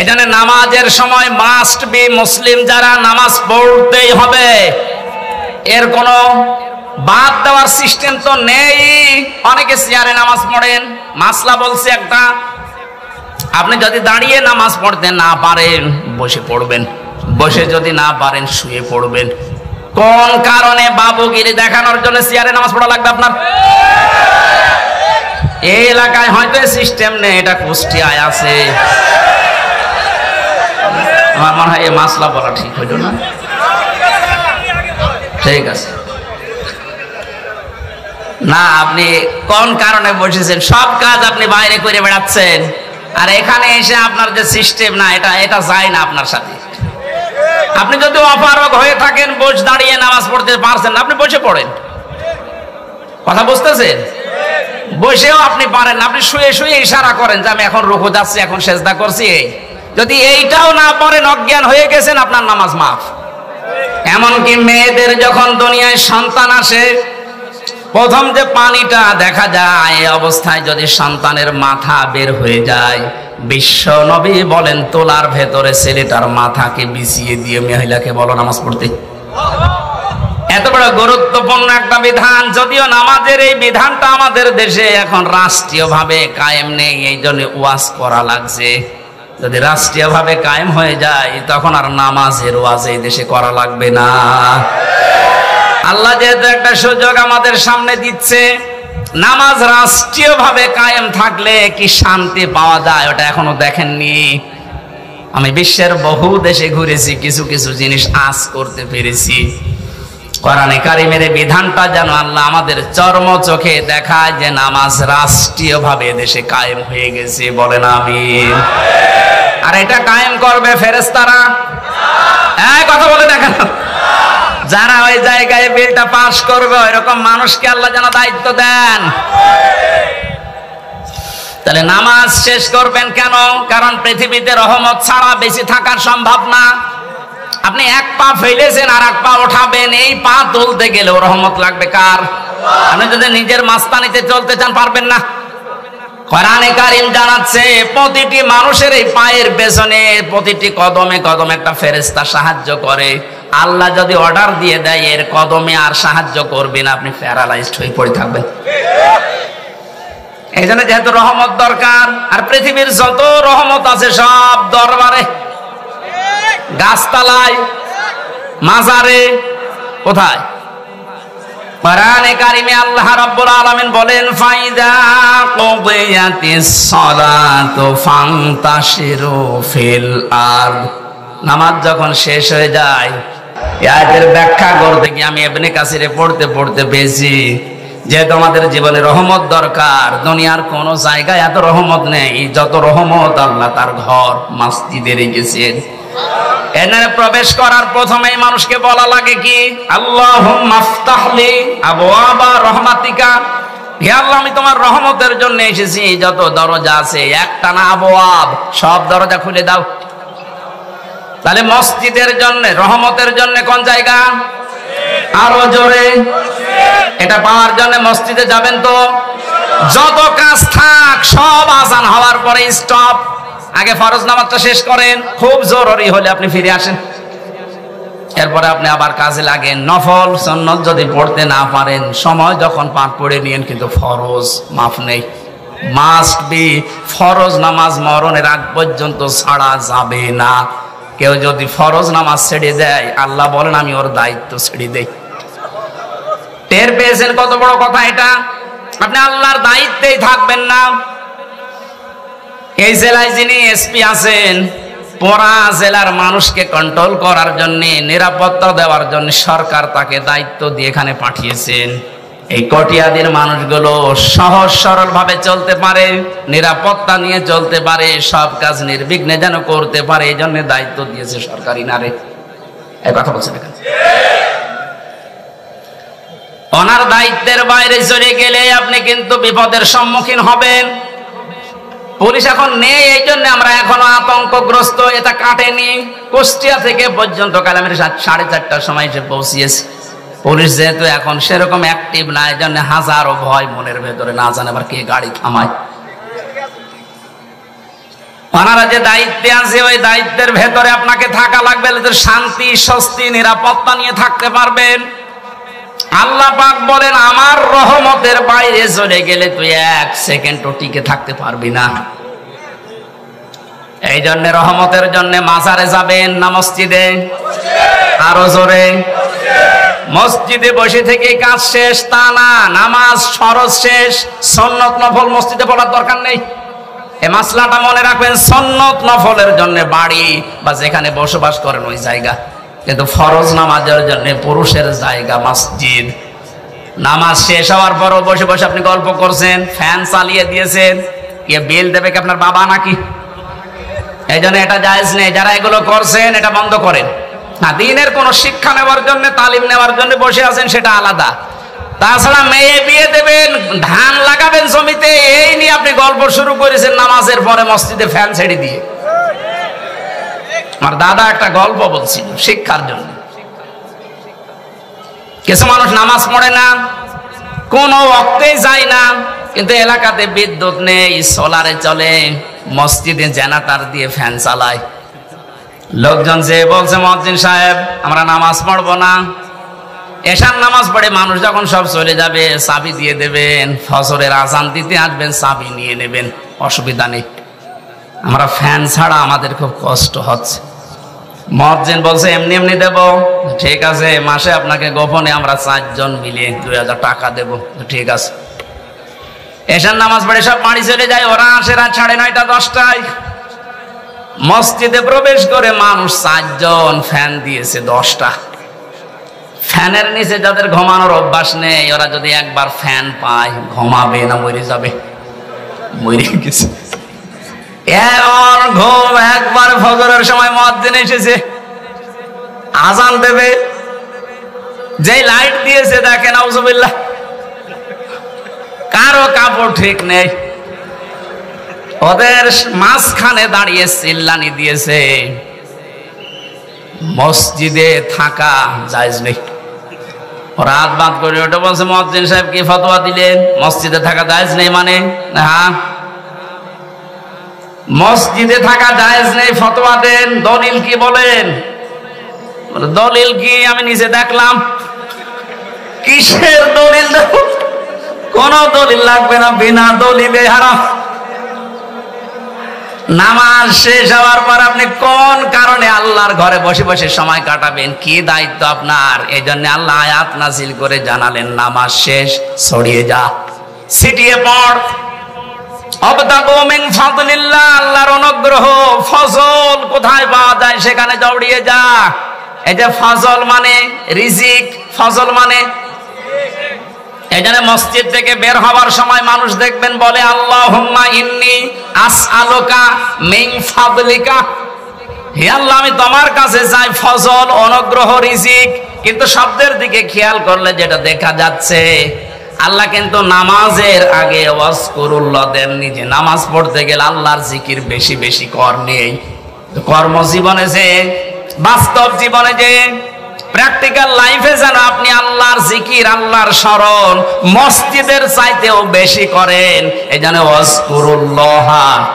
এই জন্য নামাজের সময় মাস্ট বি মুসলিম যারা নামাজ পড়তেই হবে, এর কোনো বাদ দেওয়ার সিস্টেম তো নেই। অনেকে চেয়ারে নামাজ পড়েন, মাসলা বলছে একটা, আপনি যদি দাঁড়িয়ে নামাজ পড়তে না পারেন বসে পড়বেন, বসে যদি না পারেন শুয়ে পড়বেন। কোন কারণে বাবুগিরি দেখানোর জন্য চেয়ারে নামাজ পড়া লাগবে আপনার? এই এলাকায় হয়তো সিস্টেম নেই, এটা কুষ্টিয়ায় আছে। আমার মনে হয় এই মাসলা বলা ঠিক হইল না। ঠিক আছে না, আপনি কোন কারণে বসেছেন? সব কাজ আপনি বাইরে করে বেড়াচ্ছেন, আর এখানে এসে আপনার যে সিস্টেম না, এটা যায় না আপনার সাথে। আপনি যদি অপারগ হয়ে থাকেন, বসে দাঁড়িয়ে নামাজ পড়তে পারছেন না, আপনি বসে পড়েন। কথা বুঝতেছেন? বসেও আপনি পারেন না, আপনি শুয়ে শুয়ে ইশারা করেন যে আমি এখন রুকু যাচ্ছি, এখন সেজদা করছি। যদি এইটাও না পারেন, অজ্ঞান হয়ে গেছেন, আপনার নামাজ মাফ। এমনকি মেয়েদের যখন দুনিয়ায় সন্তান আসে, প্রথম যে পানিটা দেখা যায়, এই অবস্থায় যদি সন্তানের মাথা বের হয়ে যায়, বিশ্ব নবী বলেন তোলার ভেতরে ছেলেটার মাথাকে বিছিয়ে দিয়ে মহিলাকে বলো নামাজ পড়তে। এত বড় গুরুত্বপূর্ণ একটা বিধান, যদিও নামাজের এই বিধানটা আমাদের দেশে এখন রাষ্ট্রীয়ভাবে কায়েম নেই, এই জন্য ওয়াজ করা লাগছে। যদি রাষ্ট্রীয়ভাবে কায়েম হয়ে যায়, তখন আর নামাজের ওয়াজ এই দেশে করা লাগবে না। আল্লাহ যেহেতু একটা সুযোগ আমাদের সামনে দিচ্ছে, নামাজ রাষ্ট্রীয়ভাবে কায়েম থাকলে কি শান্তি পাওয়া যায়, ওটা এখনো দেখেননি। আমি বিশ্বের বহু দেশে ঘুরেছি, কিছু কিছু জিনিস আজ করতে পেরেছি। কোরআনে কারিমের বিধানটা যেন আল্লাহ আমাদের চর্ম চোখে দেখায় যে নামাজ রাষ্ট্রীয়ভাবে দেশে কায়েম হয়ে গেছে। বলেন আমিন। আর এটা কায়েম করবে ফেরেশতারা? কথা বলে দেখেন, যারা ওই জায়গায় বিলটা পাস করবে, এরকম মানুষকে আল্লাহ যেন দায়িত্ব দেন। তাহলে নামাজ শেষ করবেন কেন? কারণ পৃথিবীতে রহমত ছাড়া বেশি থাকার সম্ভব না। আপনি এক পা ফেলেছেন, আর এক পা ওঠাবেন, এই পা তুলতে গেলেও রহমত লাগবে কার? আপনি যদি নিজের মাস্তানিতে চলতে চান, পারবেন না। কোরআনে কারীম জানাচ্ছে প্রতিটি মানুষের এই পায়ের পেছনে, প্রতিটি কদমে কদমে একটা ফেরেশতা সাহায্য করে। আল্লাহ যদি অর্ডার দিয়ে দেয় এর কদমে আর সাহায্য করবেন, আপনি প্যারালাইজড হয়ে পড়ে থাকবেন। এই জন্য যেহেতু রহমত দরকার, আর পৃথিবীর যত রহমত আছে সব দরবারে, গাছতলায়, মাজারে, কোথায়? কোরআনে কারিমে আল্লাহ রাব্বুল আলামিন বলেন ফাইদা কুদিয়াতিস সালাতু ফান্তাশিরু ফিল আরদ। নামাজ যখন শেষ হয়ে যায়, এর ব্যাখ্যা করতে গিয়ে আমি ইবনে কাসিরে পড়তে পড়তে পেয়েছি যে তোমাদের জীবনে রহমত দরকার। দুনিয়ার কোন জায়গায় এত রহমত নেই যত রহমত আল্লাহ তার ঘর মসজিদে রেখেছেন। এখানে প্রবেশ করার প্রথমেই মানুষকে বলা লাগে কি? আল্লাহুম্মা আফতাহলি আবওয়াবা রহমাতিকা। হে আল্লাহ, আমি তোমার রহমতের জন্য এসেছি, যত দরজা আছে একটা না আবওয়াব, সব দরজা খুলে দাও। তাহলে মসজিদের জন্য, রহমতের জন্য কোন জায়গা? আরো জোরে। এটা পাওয়ার জন্য মসজিদে যাবেন তো? যত কাজ থাক সব আজান হওয়ার পরে স্টপ। আগে ফরজ নামাজটা শেষ করেন, খুব জরুরি হলে আপনি ফিরে আসেন, এরপরে আপনি আবার কাজে লাগেন। নফল সুন্নত যদি পড়তে না পারেন, সময় যখন পাঠ পড়ে নিয়েন, কিন্তু ফরজ মাফ নেই। মাস্ট বি ফরজ নামাজ মরণের আগ পর্যন্ত ছাড়া যাবে না। কেউ যদি ফরজ নামাজ ছেড়ে দেয়, আল্লাহ বলেন আমি ওর দায়িত্ব ছেড়ে দেই। টের পেয়েছেন কত বড় কথা এটা? আপনি আল্লাহর দায়িত্বেই থাকবেন না। এই জেলায় যিনি এসপি আছেন, পুরা জেলার মানুষকে কন্ট্রোল করার জন্য, নিরাপত্তা দেওয়ার জন্য সরকার তাকে দায়িত্ব দিয়ে এখানে পাঠিয়েছেন। এই কটিয়াদির মানুষগুলো সহজ সরল ভাবে চলতে পারে, নিরাপত্তা নিয়ে চলতে পারে, সব কাজ নির্বিঘ্নে যেন করতে পারে, এই জন্য দায়িত্ব দিয়েছে সরকারি নারে। এই কথা বলছেন এখানে। ওনার দায়িত্বের বাইরে চলে গেলে আপনি কিন্তু বিপদের সম্মুখীন হবেন। পুলিশ এখন নেই, এই জন্য আমরা এখনো আতঙ্কগ্রস্ত। এটা কাটেনি। কুষ্টিয়া থেকে পর্যন্ত কাল আমি 4:30টার সময় এসে পৌঁছিয়েছি। পুলিশ যেহেতু এখন সেরকম অ্যাক্টিভ না, এই জন্য হাজারো ভয় মনের ভেতরে, না জানে আবার কে গাড়ি থামায়। ওনারা যে দায়িত্বে আছে ওই দায়িত্বের ভেতরে আপনাকে থাকা লাগবে, শান্তি স্বস্তি নিরাপত্তা নিয়ে থাকতে পারবেন। আল্লাহ পাক বলেন আমার রহমতের বাইরে চলে গেলে তুই এক সেকেন্ডও টিকে থাকতে পারবি না। এই জন্য রহমতের জন্য মাজারে যাবেন না মসজিদে? আরো জোরে। মসজিদে বসে থেকে কাজ শেষ তা না, নামাজ ফরজ শেষ, সুন্নত নফল মসজিদে পড়ার দরকার নেই। এই মাসলাটা মনে রাখবেন, সুন্নত নফলের জন্য বাড়ি বা যেখানে বসবাস করেন ওই জায়গা, কিন্তু ফরজ নামাজের জন্য পুরুষের জায়গা মসজিদ। নামাজ শেষ হওয়ার পরও বসে বসে আপনি গল্প করছেন, ফ্যান চালিয়ে দিয়েছেন, কে বিল দেবে কি আপনার বাবা নাকি? এই জন্য এটা জায়েজ নেই। যারা এগুলো করছেন এটা বন্ধ করেন। না, দিনের কোন শিক্ষা নেওয়ার জন্য তালিম নেওয়ার জন্য বসে আছেন সেটা আলাদা। তাছাড়া মেয়ে বিয়ে দেবেন, ধান লাগাবেন জমিতে, এই নিয়ে আপনি গল্প শুরু করেছেন নামাজের পরে মসজিদে ফ্যান ছেড়ে দিয়ে। আমার দাদা একটা গল্প বলছিল শিক্ষার জন্য। কিছু মানুষ নামাজ পড়ে না, কোনো ওয়াক্তেই যায় না, কিন্তু এলাকাতে বিদ্যুৎ নেই, সোলারে চলে, মসজিদে জেনারেটর দিয়ে ফ্যান চালায়। লোকজন যে বলছে মুয়াজ্জিন সাহেব আমরা নামাজ পড়বো না, এশার নামাজ পড়ে মানুষ যখন সব চলে যাবে চাবি দিয়ে দেবেন, ফজরের আজান দিতে আসবেন চাবি নিয়ে নেবেন, অসুবিধা নেই, আমরা ফ্যান ছাড়া আমাদের খুব কষ্ট হচ্ছে। মুয়াজ্জিন বলছে এমনি এমনি দেব, ঠিক আছে, মাসে আপনাকে গোপনে আমরা 4 জন মিলে 2000 টাকা দেব, ঠিক আছে। এশার নামাজ পড়ে সব বাড়ি চলে যায়, ওরা আসে রাত 9:30 10টায়। মসজিদে প্রবেশ করে মানুষ 4 জন, ফ্যান দিয়েছে 10টা। ফ্যানের নিচে যাদের ঘুমানোর অভ্যাস নেই, ওরা যদি একবার ফ্যান পায় ঘুমাবে না মরে যাবে? মরে গেছে। এমন ঘুম, একবার ফজরের সময় মুয়াজ্জিন এসেছে, আজান দেবে, যে লাইট দিয়েছে দেখেন নাউজুবিল্লাহ, কারো কাপড় ঠিক নেই, ওদের মাঝখানে দাঁড়িয়ে চিল্লানি দিয়েছে। মসজিদে থাকা জায়েজ নেই। রাত বাদ করে ওটা বলছে মুয়াজ্জিন সাহেব কি ফতোয়া দিলেন, মসজিদে থাকা জায়েজ নেই মানে? হ্যাঁ, মসজিদে থাকা জায়েজ নেই, ফতোয়া দেন, দলিল কি বলেন? দলিল কি? আমি নিজে দেখলাম। কিসের দলিল দেব? কোন দলিল লাগবে না, বিনা দলিলে হারাম। নামাজ শেষ হওয়ার পর আপনি কোন কারণে আল্লাহর ঘরে বসে বসে সময় কাটাবেন, কি দায়িত্ব আপনার? এই জন্য আল্লাহ আয়াত নাযিল করে জানালেন নামাজ শেষ, ছড়িয়ে যা, ছিটিয়ে পড়। আবতাগু মিন ফাদলিল্লাহ, আল্লাহর অনুগ্রহ, ফজল কোথায় পাওয়া যায় সেখানে দৌড়িয়ে যা। এই যে ফজল মানে রিজিক, ফজল মানে, এখানে মসজিদ থেকে বের হওয়ার সময় মানুষ দেখবেন বলে আল্লাহুম্মা ইন্নী আসআলুকা মিন ফাদলিকা, হে আল্লাহ আমি তোমার কাছে চাই ফজল, অনুগ্রহ, রিজিক। কিন্তু শব্দের দিকে খেয়াল করলে যেটা দেখা যাচ্ছে, আল্লাহ কিন্তু নামাজের আগে ওয়াজকুরুল্লাহ দেননি, যে নামাজ পড়তে গেলে আল্লাহর জিকির বেশি বেশি কর নেই। কর্মজীবনে যে, বাস্তব জীবনে যে, প্র্যাকটিক্যাল লাইফে যেন আপনি আল্লাহর জিকির, আল্লাহর স্মরণ মসজিদের চাইতেও বেশি করেন। এই জন্য ওয়াজকুরুল্লাহ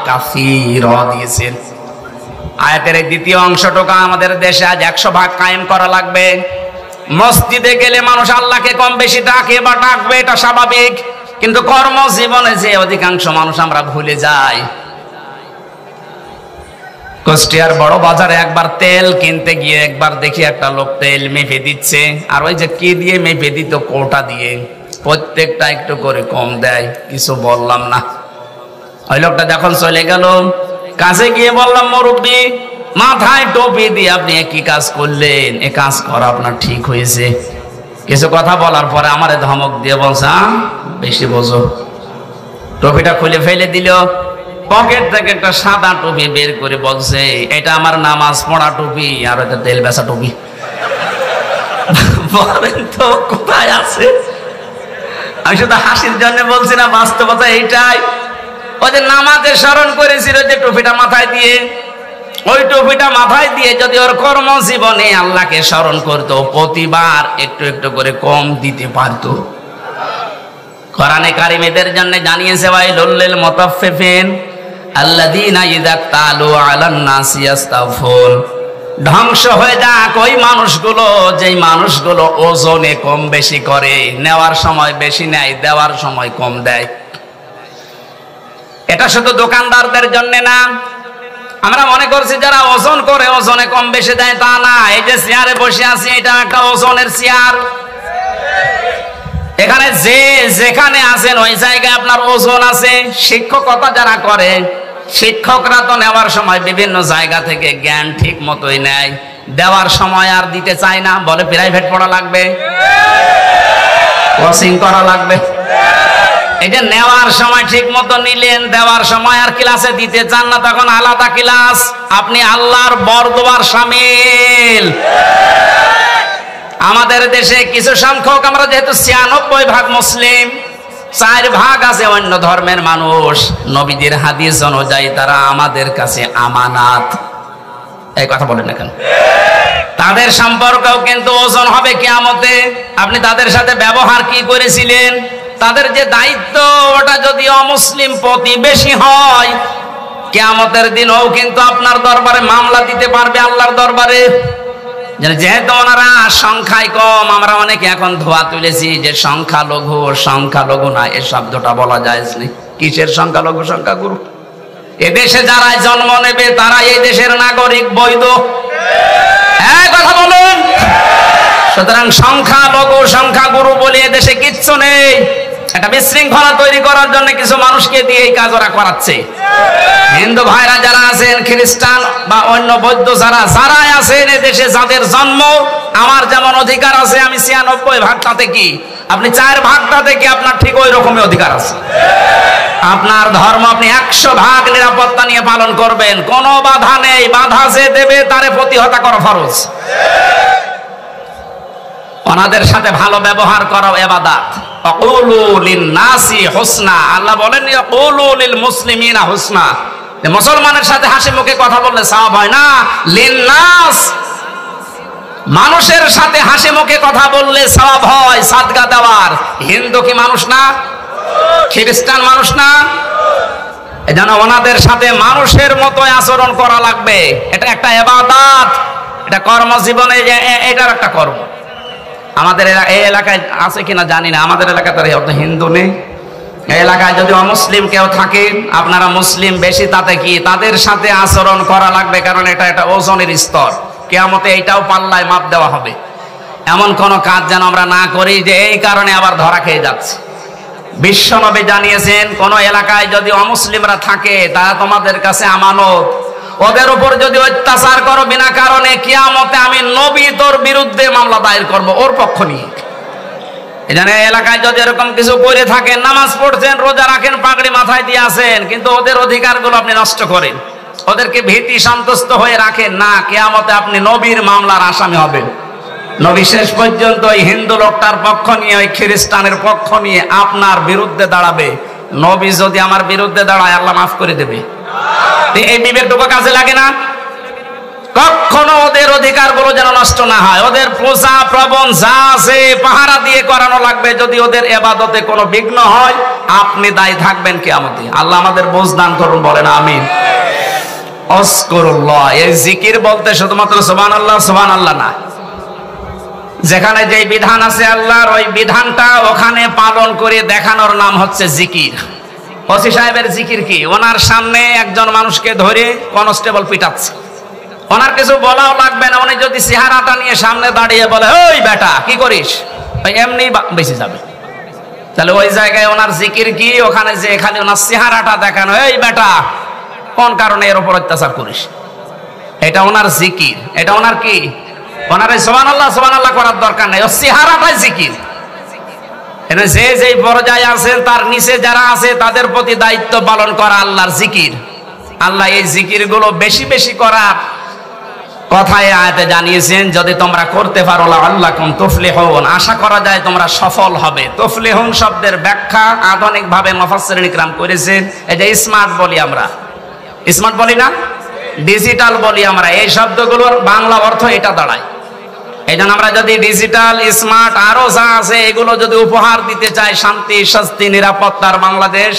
কাসীরা দিয়েছেন। আয়াতের এই দ্বিতীয় অংশটুকু আমাদের দেশে আজ 100 ভাগ কায়েম করা লাগবে। মসজিদে গেলে মানুষ আল্লাহকে কম বেশি ডাকে বা ডাকবে, এটা স্বাভাবিক, কিন্তু কর্মজীবনে যে অধিকাংশ মানুষ আমরা ভুলে যাই। কুষ্টিয়ার বড় বাজারে একবার তেল কিনতে গিয়ে একবার দেখি একটা লোক তেল মেপে দিচ্ছে, আর ওই যে কি দিয়ে মেপে দিত, কোটা দিয়ে, প্রত্যেকটা একটু করে কম দেয়। কিছু বললাম না। ওই লোকটা যখন চলে গেল, কাছে গিয়ে বললাম মুরব্বি, মাথায় টুপি দিয়ে আপনি কি কাজ করলেন? এ কাজ করা আপনার ঠিক হয়েছে? কিছু কথা বলার পরে আমারে ধমক দিয়ে বলছে বেশি বোঝো। টুপিটা খুলে ফেলে দিল, পকেট থেকে একটা সাদা টুপি বের করে বলছে এটা আমার নামাজ পড়া টুপি, আর এটা তেল বেচা টুপি। বলেন তো কোথায় আছে? আমি শুধু হাসির জন্য বলছি না, বাস্তবতা এইটাই। ওই যে নামাজে স্মরণ করেছিল যে টুপিটা মাথায় দিয়ে, ওই টুপিটা মাথায় দিয়ে যদি ওর কর্মজীবনে আল্লাহকে স্মরণ করতো, প্রতিবার একটু একটু করে কম দিতে পারতো। কোরআনে কারিমের জন্য জানিয়েছে ওয়াইলুল লিল মুতাফফিফিন, আল্লাযীনা ইযা তালু আলান নাসি ইস্তাগফুন। ধ্বংস হয়ে যাক ওই মানুষগুলো যেই মানুষগুলো ওজনে কম বেশি করে, নেওয়ার সময় বেশি নেয়, দেওয়ার সময় কম দেয়। এটা শুধু দোকানদারদের জন্য না, আমরা মনে করছি যারা ওজন করে ওজনে কম বেশি দেয় তা না। এই যে চেয়ারে বসে আছি এটা একটা ওজনের চেয়ার। এখানে যে যেখানে আছেন ওই জায়গায় আপনার ওজন আছে। শিক্ষকতা যারা করে, শিক্ষকরা তো নেওয়ার সময় বিভিন্ন জায়গা থেকে জ্ঞান ঠিক মতোই নেয়, দেওয়ার সময় আর দিতে চায় না, বলে প্রাইভেট পড়া লাগবে, কোচিং করা লাগবে। এই যে নেওয়ার সময় ঠিক মতো নিলেন, দেওয়ার সময় আর ক্লাসে দিতে চান না, তখন আলাদা ক্লাস। আপনি আল্লাহর বরদোয়ার শামিল। আমাদের দেশে কিছু সংখ্যক, আমরা যেহেতু 96% মুসলিম, 4% আছে অন্য ধর্মের মানুষ। নবীদের হাদিস অনুযায়ী তারা আমাদের কাছে আমানাত। এই কথা বলেন না কেন? তাদের সম্পর্কেও কিন্তু ওজন হবে কিয়ামতে। আপনি তাদের সাথে ব্যবহার কি করেছিলেন? তাদের যে দায়িত্ব, ওটা যদি অমুসলিম প্রতিবেশী হয়, কিয়ামতের দিনও কিন্তু আপনার দরবারে মামলা দিতে পারবে, আল্লাহর দরবারে। যেহেতু ওনারা সংখ্যায় কম, আমরা অনেকে এখন ধোয়া তুলেছি যে সংখ্যালঘু। সংখ্যালঘু না, এই শব্দটা বলা যায় না। কিসের সংখ্যালঘু, সংখ্যাগুরু? এদেশে যারা জন্ম নেবে তারা এই দেশের নাগরিক, বৈধ। কথা বলুন। সুতরাং সংখ্যালঘু সংখ্যাগুরু বলে এদেশে কিচ্ছু নেই। একটা বিশৃঙ্খলা তৈরি করার জন্য কিছু মানুষকে দিয়ে এই কাজ ওরা করাচ্ছে। হিন্দু ভাইরা যারা আছেন, খ্রিস্টান বা অন্য বৌদ্ধ যারাই আছেন এদেশে, যাদের জন্ম, আমার যেমন অধিকার আছে, আমি 96% তাতে কি, আপনি 4% থেকে আপনার ঠিক ওই রকমই অধিকার আছে। আপনার ধর্ম আপনি 100% নিরাপত্তা নিয়ে পালন করবেন, কোনো বাধা নেই। বাধা যে দেবে তারে প্রতিহত করা ফরজ। ওনাদের সাথে ভালো ব্যবহার করা ইবাদত। আকুলু লিন-নাসি হুসনা। আল্লাহ বলেন আকুলু লিল-মুসলিমিনা হুসনা। মুসলমানের সাথে হাসি মুখে কথা বললে সওয়াব হয় না। লিন-নাস, মানুষের সাথে হাসি মুখে কথা বললে সওয়াব হয় সাদকা দেওয়ার। হিন্দু কি মানুষ না? খ্রিস্টান মানুষ না? এজন্য ওনাদের সাথে মানুষের মতো আচরণ করা লাগবে। এটা একটা ইবাদত, এটা কর্মজীবনে এটার একটা কর্ম। আমাদের এই এলাকায় আছে কিনা জানি না, আমাদের এলাকাতে অত হিন্দু নেই। এই এলাকায় যদি অমুসলিম কেউ থাকে, আপনারা মুসলিম বেশি, তাতে কি, তাদের সাথে আচরণ করা লাগবে, কারণ এটা একটা ওজনের স্তর। কিয়ামতে এইটাও পাল্লায় মাপ দেওয়া হবে। এমন কোন কাজ যেন আমরা না করি যে এই কারণে আবার ধরা খেয়ে যাচ্ছে। বিশ্বনবী জানিয়েছেন, কোন এলাকায় যদি অমুসলিমরা থাকে তারা তোমাদের কাছে আমানত। ওদের উপর যদি অত্যাচার করো বিনা কারণে, কিয়ামতে আমি নবী তোর বিরুদ্ধে মামলা দায়ের করব, ওর পক্ষ নিয়ে। এখানে এলাকায় যদি এরকম কিছু করে থাকেন, নামাজ পড়ছেন, রোজা রাখেন, পাগড়ি মাথায় দিয়ে আসেন, কিন্তু ওদের অধিকারগুলো আপনি নষ্ট করেন, ওদেরকে ভীতি সন্তুষ্ট হয়ে রাখেন না, কিয়ামতে আপনি নবীর মামলার আসামি হবেন। নবী শেষ পর্যন্ত ওই হিন্দু লোকটার পক্ষ নিয়ে, ওই খ্রিস্টানের পক্ষ নিয়ে আপনার বিরুদ্ধে দাঁড়াবে। নবী যদি আমার বিরুদ্ধে দাঁড়ায়, আল্লাহ মাফ করে দেবে। এই বিবেকটুকু কাজে লাগে না? কখনো ওদের অধিকারগুলো যেন নষ্ট না হয়। ওদের পূজা প্রবণ যা আছে পাহারা দিয়ে করানো লাগবে। যদি ওদের ইবাদতে কোনো বিঘ্ন হয়, আপনি দায়ী থাকবেন কিয়ামতে। আল্লাহ আমাদের বোঝ দান করুন, বলেন আমিন। আযকুরুল্লাহ, এই জিকির বলতে শুধুমাত্র সুবহানাল্লাহ সুবহানাল্লাহ না, যেখানে যেই বিধান আছে আল্লাহর, ওই বিধানটা ওখানে পালন করে দেখানোর নাম হচ্ছে জিকির। ওসি সাহেবের জিকির কি? ওনার সামনে একজন মানুষকে ধরে কনস্টেবল পিটাচ্ছে, ওনার কিছু বলাও লাগবে না। উনি যদি চেহারাটা নিয়ে সামনে দাঁড়িয়ে বলে, ওই বেটা কি করিস, ওই এমনি বেঁচে যাবে। তাহলে ওই জায়গায় ওনার জিকির কি? ওখানে যে খালি ওনার চেহারাটা দেখানো, এই বেটা কোন কারণে এর উপর অত্যাচার করিস, এটা ওনার জিকির। এটা ওনার কি? ওনার এই সুবহানাল্লাহ সুবহানাল্লাহ করার দরকার নেই, ওর চেহারাটাই জিকির। যে যেই পর্যায়ে আছেন তার নিচে যারা আছে তাদের প্রতি দায়িত্ব পালন করা আল্লাহর জিকির। আল্লাহ এই জিকির গুলো বেশি বেশি করার কথায় আয়াতে জানিয়েছেন, যদি তোমরা করতে পারো লাআল্লাকুম তুফলিহুন, আশা করা যায় তোমরা সফল হবে। তুফলিহুন শব্দের ব্যাখ্যা আধুনিক ভাবে মুফাসসিরিন ইকরাম করেছেন। এই যে স্মার্ট বলি আমরা, স্মার্ট বলি না, ডিজিটাল বলি আমরা, এই শব্দগুলোর বাংলা অর্থ এটা দাঁড়ায়। এই জন্য আমরা যদি ডিজিটাল, স্মার্ট আরো যা আছে এগুলো যদি উপহার দিতে চাই শান্তি, স্বস্তি, নিরাপত্তার বাংলাদেশ,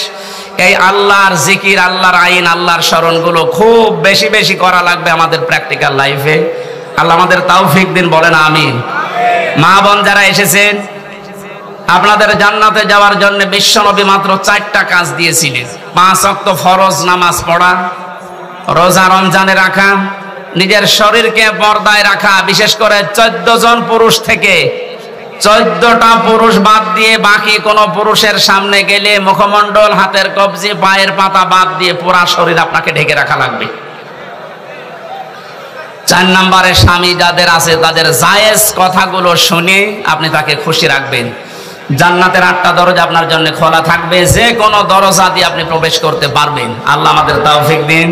এই আল্লাহর জিকির, আল্লাহর আইন, আল্লাহর স্মরণগুলো খুব বেশি বেশি করা লাগবে আমাদের প্র্যাকটিক্যাল লাইফে। আল্লাহ আমাদের তৌফিক দিন, বলেন আমিন। মা বোন যারা এসেছেন, আপনাদের জান্নাতে যাওয়ার জন্য বিশ্বনবী মাত্র 4টা কাজ দিয়েছিলেন। 5 ওয়াক্ত ফরজ নামাজ পড়া, রোজা রমজানে রাখা, নিজের শরীরকে পর্দায় রাখা, বিশেষ করে 14 জন পুরুষ থেকে 14টা পুরুষ বাদ দিয়ে বাকি কোন পুরুষের সামনে গেলে মুখমণ্ডল, হাতের কবজি, পায়ের পাতা বাদ দিয়ে পুরা শরীর আপনাকে ঢেকে রাখা লাগবে। 4 নম্বরে স্বামী যাদের আছে তাদের জায়েজ কথাগুলো শুনে আপনি তাকে খুশি রাখবেন। জান্নাতের 8টা দরজা আপনার জন্য খোলা থাকবে, যে কোনো দরজা দিয়ে আপনি প্রবেশ করতে পারবেন। আল্লাহ আমাদের তৌফিক দিন।